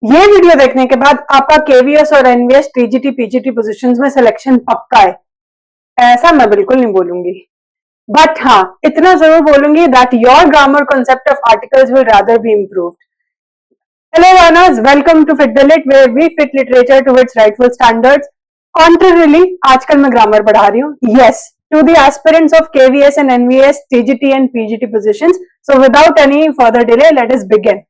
ये वीडियो देखने के बाद आपका केवीएस और एनवीएस टीजीटी पीजीटी पोजीशंस में सिलेक्शन पक्का है, ऐसा मैं बिल्कुल नहीं बोलूंगी। बट हाँ, इतना जरूर बोलूंगी that your grammar concept of articles will rather be improved. Hello learners, welcome to Fit the Lit where we fit literature to its rightful standards. Contrarily, आजकल मैं ग्रामर पढ़ा रही हूँ। Yes, to the aspirants of KVS and NVS, TGT and PGT positions. So without any further delay, let us begin.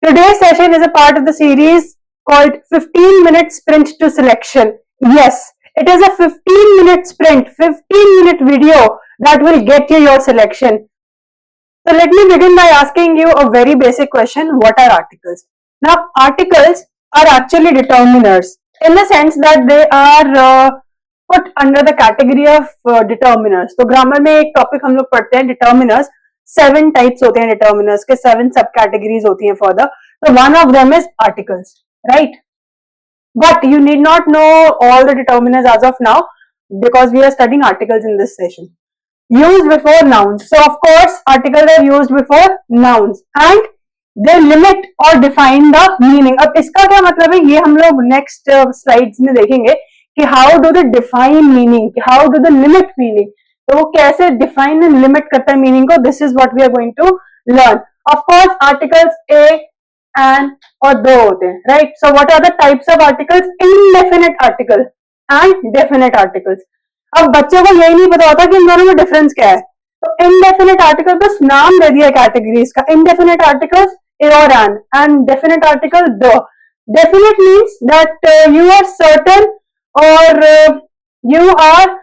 Today's session is a part of the series called 15-minute sprint to selection. Yes, it is a 15-minute sprint, 15-minute video that will get you your selection. So let me begin by asking you a very basic question. What are articles? Now, articles are actually determiners in the sense that they are put under the category of determiners. तो grammar में एक topic हम लोग पढ़ते हैं determiners. 7 types होते हैं determiners के, 7 सब categories होती हैं further. So one of them is articles, right? But you need not know all the determiners as of now because we are studying articles in this session. Used before nouns. So of course articles are used before nouns and they limit or define the meaning. अब इसका क्या मतलब है ये हम लोग next slides में देखेंगे कि how do they define meaning, how do they limit meaning. तो वो कैसे define and limit करता है meaning को, this is what we are going to learn. Of course articles a and और दो होते हैं, right? So what are the types of articles? Indefinite article and definite articles. अब बच्चों को यही नहीं पता होता कि इन दोनों में डिफरेंस क्या है, तो इनडेफिनेट आर्टिकल बस नाम दे दिया कैटेगरीज का. इनडेफिनेट आर्टिकल्स ए और and definite article the. Definite means that you are certain और you are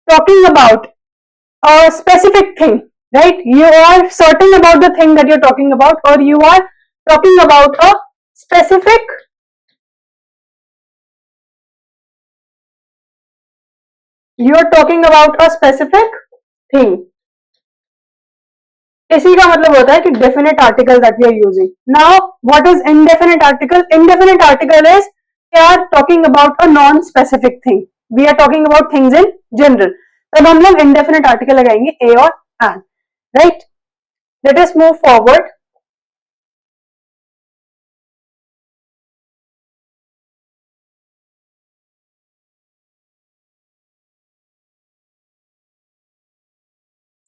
talking about a specific thing, right? You are certain about the thing that you're talking about, or you are talking about a specific thing. इसी का मतलब होता है कि definite article that we are using. Now, what is indefinite article? Indefinite article is we are talking about a non-specific thing. We are talking about things in general. तब हम लोग indefinite article लगाएंगे a और an. Right? Let us move forward.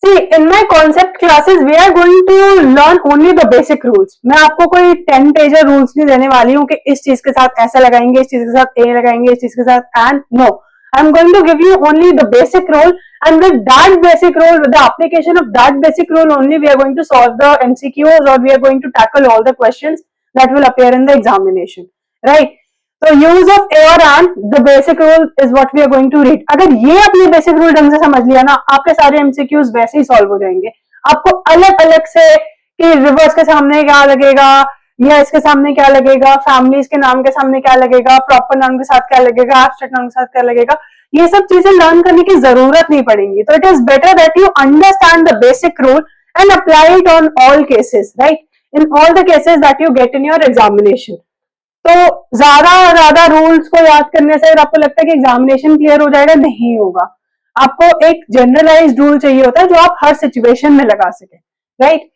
See, in my concept classes, we are going to learn only the basic rules. मैं आपको कोई 10 pager rules नहीं देने वाली हूँ कि इस चीज के साथ ऐसा लगाएंगे, इस चीज के साथ ए लगाएंगे, इस चीज के साथ and. No, I am going to give you only the basic rule, and with that basic rule, with the application of that basic rule only, we are going to solve the MCQs or we are going to tackle all the questions that will appear in the examination, right? So use of a और and, the basic rule is what we are going to read. अगर ये अपने basic rule ढंग से समझ लिया ना, आपके सारे MCQs वैसे ही solve हो जाएंगे. आपको अलग अलग से कि रिवर्स के सामने क्या लगेगा या इसके सामने क्या लगेगा, फैमिलीज के नाम के सामने क्या लगेगा, प्रॉपर नाम के साथ क्या लगेगा, एब्स्ट्रैक्ट नाम के साथ क्या लगेगा, ये सब चीजें लर्न करने की जरूरत नहीं पड़ेगी. तो it is better that you understand the basic rule and apply it on all cases, right? In all the cases that you get in your examination. तो ज्यादा रूल्स को याद करने से अगर आपको लगता है कि एग्जामिनेशन क्लियर हो जाएगा, नहीं होगा. आपको एक जनरलाइज्ड रूल चाहिए होता है जो आप हर सिचुएशन में लगा सके, right?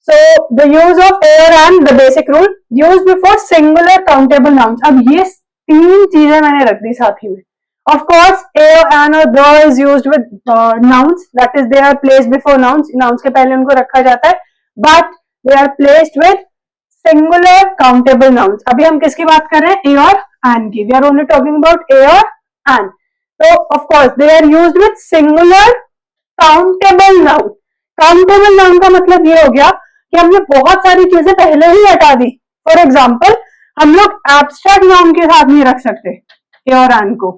So the use of a and the basic rule used before singular countable nouns. अब ये तीन चीजें मैंने रख दी साथ ही में. Of course, a and or the is used with nouns. That is, they are placed before nouns. Nouns के पहले उनको रखा जाता है. But they are placed with singular countable nouns. अभी हम किसकी बात कर रहे हैं? A और and की. We are only talking about a और and. So of course, they are used with singular countable noun. Countable noun का मतलब ये हो गया कि हमने बहुत सारी चीजें पहले ही हटा दी. फॉर एग्जाम्पल, हम लोग एब्स्ट्रैक्ट नाउन के साथ नहीं रख सकते ए और एन को.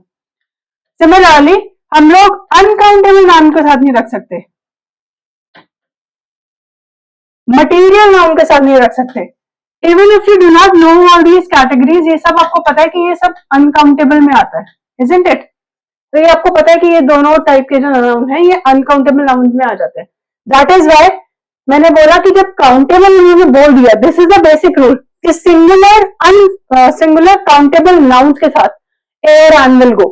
सिमिलरली हम लोग अनकाउंटेबल नाउन के साथ नहीं रख सकते, मटेरियल नाउन के साथ नहीं रख सकते. Even if you do not know all these categories, ये सब आपको पता है कि ये सब अनकाउंटेबल में आता है, इजंट इट? तो ये आपको पता है कि ये दोनों टाइप के जो नाउन है ये अनकाउंटेबल नाउन में आ जाते हैं. दैट इज वाई मैंने बोला कि जब काउंटेबल उन्होंने बोल दिया, this is the basic rule कि सिंगुलर काउंटेबल नाउन्स के साथ ए और an will go,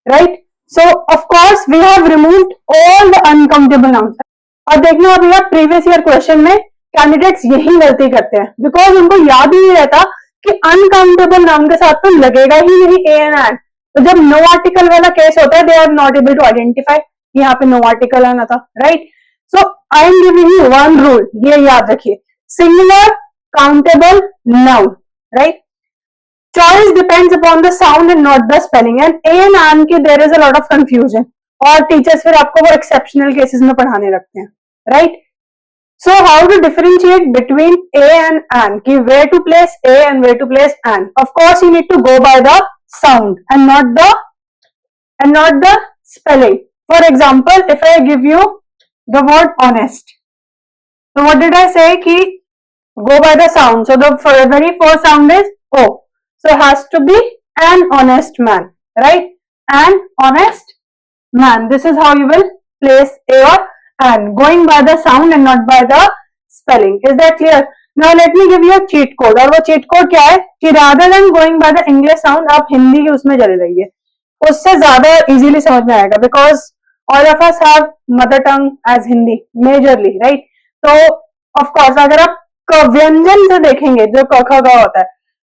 right? So of course we have removed all the uncountable nouns. और देखना अभी आप प्रीवियस ईयर क्वेश्चन में कैंडिडेट्स यही गलती करते हैं, बिकॉज उनको याद ही नहीं रहता कि अनकाउंटेबल नाउन के साथ तो लगेगा ही नहीं ए एंड एन। तो जब नो आर्टिकल वाला केस होता है, they are not able to identify, यहाँ पे नो आर्टिकल आना था, right. So I am giving you one rule, ये याद रखिए, singular countable noun, right, choice depends upon the sound and not the spelling, and a and an की there is a lot of confusion, और teachers फिर आपको वो exceptional cases में पढ़ाने लगते हैं, right. So how to differentiate between a and an, कि where to place a and where to place an? Of course you need to go by the sound and not the spelling. For example, if I give you the word honest, so what did I say, कि go by the sound. So the very first sound is o, so it has to be an honest man, right? An honest man. This is how you will place a or an, going by the sound and not by the spelling. Is that clear? Now let me give you a cheat code, और वो cheat code क्या है कि rather than going by the English sound, आप हिंदी की उसमें चले जाइए, उससे ज्यादा easily समझ में आएगा, because all of us have mother tongue as Hindi majorly, right? तो of course अगर आप व्यंजन से देखेंगे, जो क ख ग होता है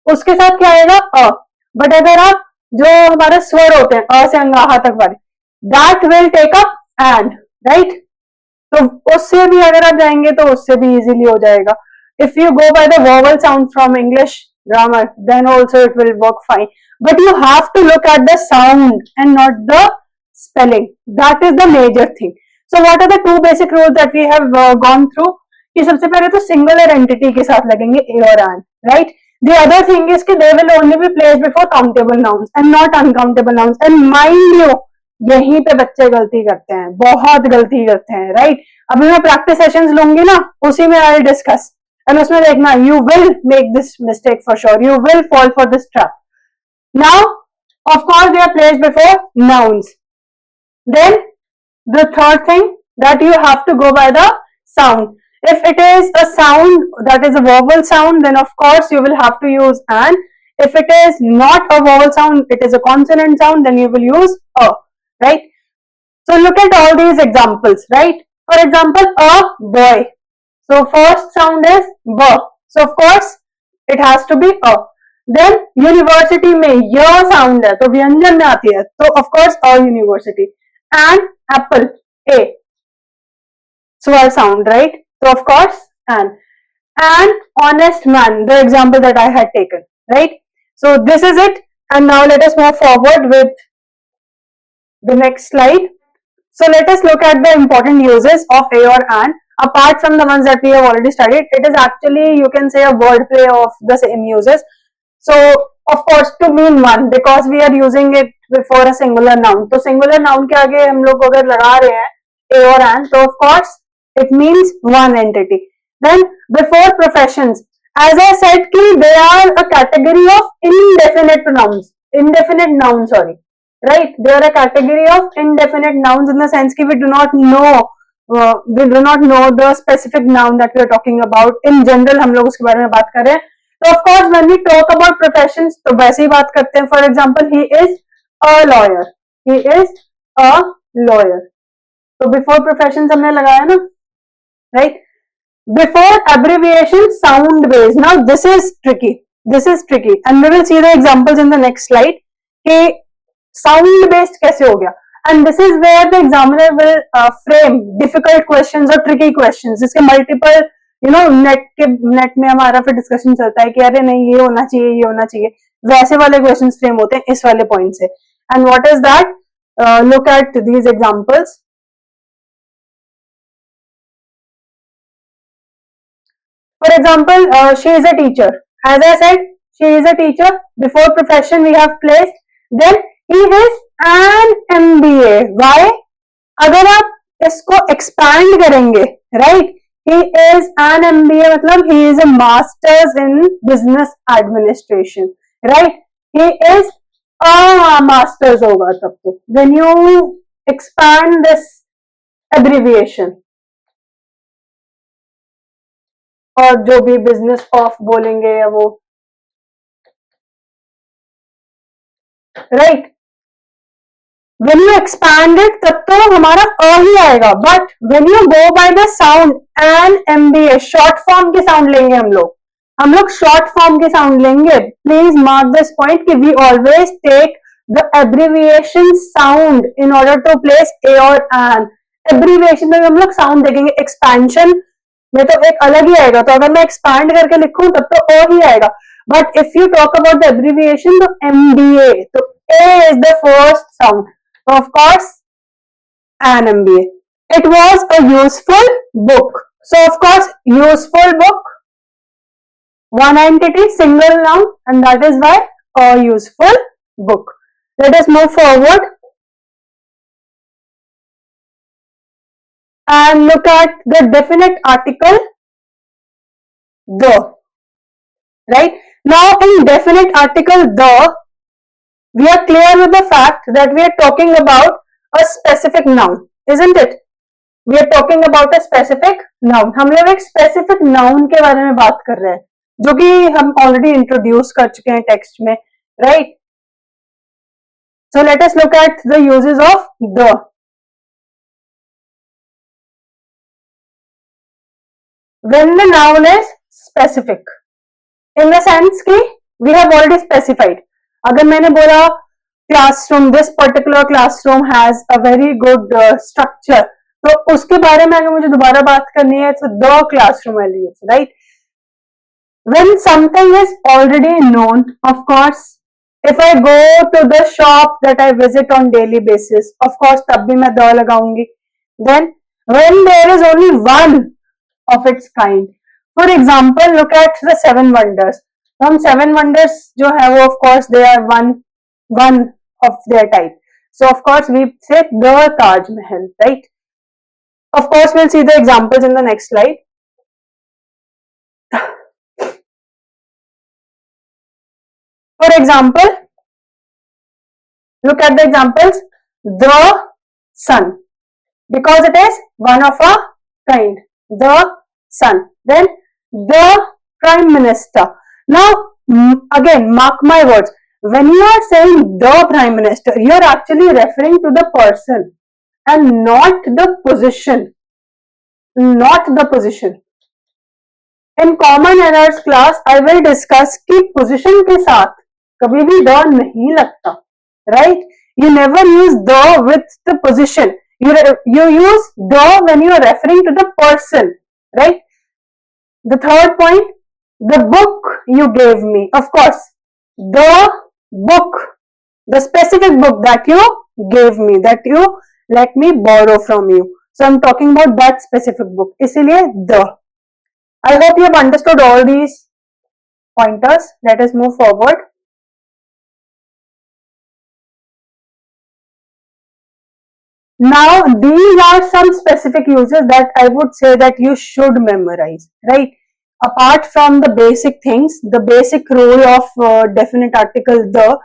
उसके साथ क्या आएगा अ, बट अगर आप जो हमारे स्वर होते हैं अ से अंगाहा तक वाले, that will take up and, right. तो उससे भी अगर आप जाएंगे तो उससे भी इजीली हो जाएगा। If you go by the vowel sound from English grammar, then also it will work fine, but you have to look at the sound and not the spelling. That is the major thing. So what are the two basic rules that we have gone through? कि सबसे पहले तो singular entity के साथ लगेंगे a और an, right. The other thing is कि they will only be placed before countable nouns and not uncountable nouns. And mind you, यहीं पे बच्चे गलती करते हैं, बहुत गलती करते हैं, राइट। अभी मैं प्रैक्टिस सेशंस लूंगी ना, उसी में आई डिस्कस, एंड उसमें देखना, you will make this mistake for sure, you will fall for this trap. Now of course they are placed before nouns. Then the third thing, that you have to go by the sound. If it is a sound that is a vowel sound, then of course you will have to use an. If it is not a vowel sound, it is a consonant sound, then you will use a, right? So look at all these examples, right? For example, a boy. So first sound is b. So of course it has to be a. Then university में य sound है, तो व्यंजन में आती है, तो of course a university. And apple, a swer sound, right? So of course an honest man, the example that I had taken, right? So this is it, and now let us move forward with the next slide. So let us look at the important uses of a or an. Apart from the ones that we have already studied, it is actually, you can say, a wordplay of the same uses. So of course to mean one, because we are using it before a singular noun. तो singular noun के आगे हम लोग अगर लगा रहे हैं a और an, तो of course it means one entity. Then before professions, as I said कि they are a category of indefinite nouns, right? They are a category of indefinite nouns in the sense कि we do not know the specific noun that we are talking about. In general हम लोग उसके बारे में बात कर रहे हैं. So of course when we talk about professions, तो वैसे ही बात करते हैं. For example, he is a lawyer. He is a lawyer. तो before professions हमने लगाया ना, right? Before abbreviation, sound based. Now this is tricky. And we will see the examples in the next slide. कि sound based कैसे हो गया? And this is where the examiner will frame difficult questions or tricky questions. इसके multiple, net में हमारा फिर discussion चलता है कि अरे नहीं ये होना चाहिए, वैसे वाले क्वेश्चंस फ्रेम होते हैं इस वाले पॉइंट से. And what is that? Look at these examples. For example, she is a teacher. As I said, she is a teacher. Before profession we have placed. Then he is an MBA. Why? अगर आप इसको expand करेंगे, right? He is an MBA मतलब he is a master's in business administration, right? He is a master's होगा तब तो. When you expand this abbreviation, और जो भी business of बोलेंगे या वो, right? when you expand it तब तो हमारा अ ही आएगा, but when you go by the sound and MBA short form के sound लेंगे हम लोग short form के sound लेंगे. Please mark this point कि we always take the abbreviation sound in order to place a or an. Abbreviation में हम लोग sound देखेंगे. Expansion में तो एक अलग ही आएगा, तो अगर मैं expand करके लिखूं तब तो अ ही आएगा. But if you talk about the abbreviation, तो MBA, तो A is the first sound. So of course, an MBA. It was a useful book. So of course, useful book, one entity, single noun, and that is why a useful book. Let us move forward and look at the definite article the. Right? Now in definite article the, we are clear with the fact that we are talking about a specific noun, isn't it? We are talking about a specific noun. हम लोग एक specific noun के बारे में बात कर रहे हैं, जो कि हम already introduce कर चुके हैं text में, right? So let us look at the uses of the. When the noun is specific, in the sense कि we have already specified. अगर मैंने बोला classroom, this particular classroom has a very good structure, तो उसके बारे में अगर मुझे दोबारा बात करनी है तो the classroom I'll use, right? When something is already known, of course, if I go to the shop that I visit on daily basis, of course तब भी मैं the लगाऊंगी. Then when there is only one of its kind, for example, look at the seven wonders. हम seven wonders जो है वो of course they are one of their type. So of course we say the Taj Mahal, right? Of course we'll see the examples in the next slide. For example, look at the examples. The sun, because it is one of a kind. The sun. Then the prime minister. Now again, mark my words. When you are saying the prime minister, you are actually referring to the person and not the position. Not the position. In common errors class, I will discuss कि position के साथ कभी भी the नहीं लगता, right? You never use the with the position. You use the when you are referring to the person, right? The third point, the book you gave me. Of course, the book, the specific book that you gave me, that you let me borrow from you. So I'm talking about that specific book. इसीलिए the. I hope you have understood all these pointers. Let us move forward. Now, these are some specific uses that I would say that you should memorize, right? Apart from the basic things, the basic rule of definite article the,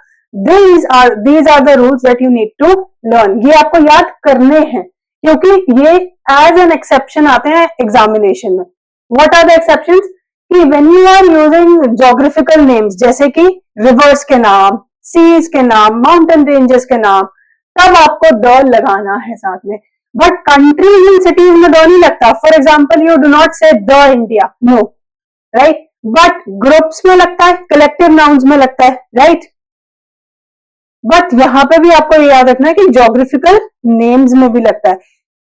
these are the rules that you need to learn. ये आपको याद करने हैं, क्योंकि ये as an exception आते हैं examination में. What are the exceptions? कि when you are using geographical names, जैसे कि rivers के नाम, seas के नाम, mountain ranges के नाम, तब आपको द लगाना है साथ में. बट कंट्रीज इन सिटीज में द नहीं लगता. For example, you do not say the India, no, right? But groups में लगता है, कलेक्टिव नाउन्स में लगता है, राइट? बट यहां पे भी आपको ये याद रखना है कि ज्योग्राफिकल नेम्स में भी लगता है.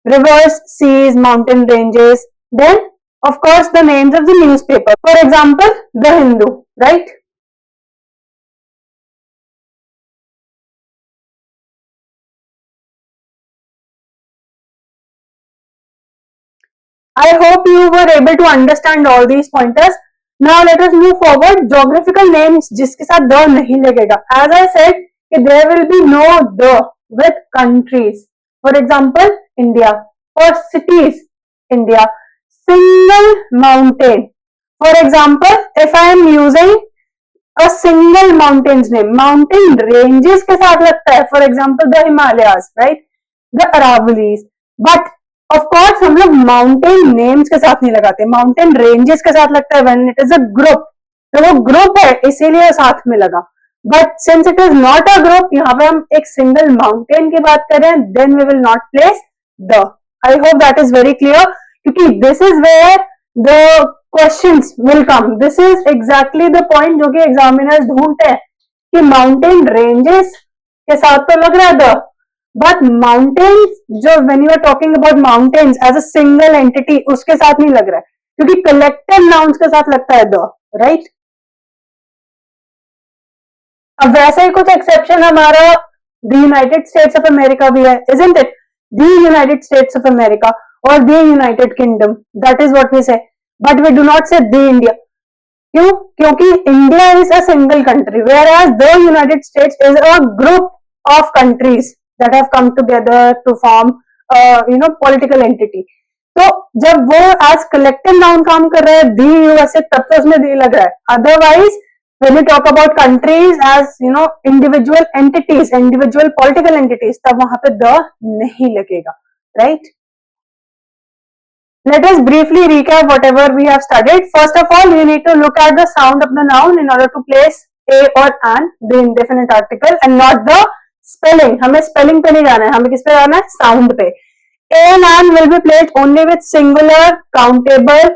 Rivers, seas, mountain ranges, then of course the names of the newspaper. For example the Hindu, right? I hope you were able to understand all these pointers. Now let us move forward. Geographical names जिसके साथ the नहीं लगेगा. As I said, there will be no the with countries. For example, India. For cities, India. Single mountain. For example, if I am using a single mountain's name, mountain ranges के साथ लगता है. For example, the Himalayas, right? The Aravallis. But of course हम लोग mountain names के साथ नहीं लगाते, माउंटेन रेंजेस के साथ लगता है when it is a group. तो वो ग्रुप है इसीलिए साथ में लगा. But since it is not a group, यहाँ पे हम एक single mountain की बात कर रहे हैं, then we will not place the. I hope that is very clear, क्योंकि this is where the questions will come. This is exactly the point जो कि examiners ढूंढते हैं कि mountain ranges के साथ तो लग रहा है the, but mountains जो when you are talking about mountains as a single entity उसके साथ नहीं लग रहा है, क्योंकि collective nouns के साथ लगता है the, right? अब वैसे ही कुछ एक्सेप्शन हमारा the United States of America भी है, isn't it? The United States of America और the United Kingdom, that is what we say, but we do not say the India. क्यों? क्योंकि India is a single country, where as the United States is a group of countries that have come together to form political entity. तो जब वो as collective noun काम कर रहा है दी USA, तब तो उसमें दी लग रहा है. Otherwise when you talk about countries as individual entities, individual political entities, तब वहां पे the नहीं लगेगा, right? Let us briefly recap whatever we have studied. First of all, you need to look at the sound of the noun in order to place a or an, the indefinite article, and not the spelling. हमें spelling पे नहीं जाना है, हमें किस पे जाना है? Sound पे. A and an will be placed only with singular countable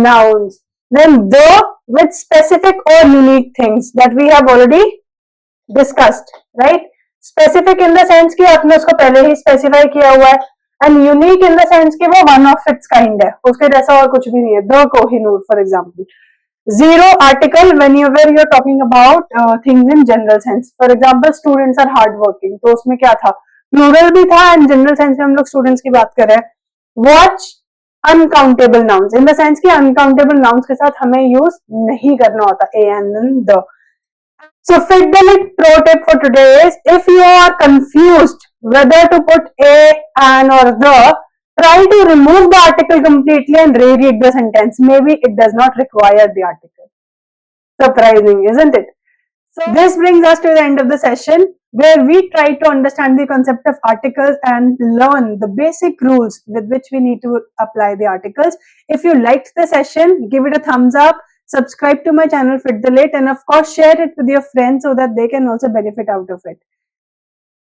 nouns. Then the with specific or unique things that we have already discussed, right? Specific in the sense कि आपने उसको पहले ही specify किया हुआ है, and unique in the sense कि वो one of its kind है, उसके जैसा और कुछ भी नहीं है. The Kohinoor, for example. Zero article whenever you are talking about things in general sense. For example, students are hardworking. तो उसमें क्या था? Plural भी था and general sense में हम लोग students की बात कर रहे हैं. Watch uncountable nouns in the sense कि अनकाउंटेबल नाउन्स के साथ हमें यूज नहीं करना होता A and the. So Fiddle pro tip for today is, if you are confused whether to put a, an or the, try to remove the article completely and reread the sentence. Maybe it does not require the article. Surprising, isn't it? So this brings us to the end of the session, where we try to understand the concept of articles and learn the basic rules with which we need to apply the articles. If you liked the session, give it a thumbs up, subscribe to my channel Fit the Late, and of course share it with your friends so that they can also benefit out of it.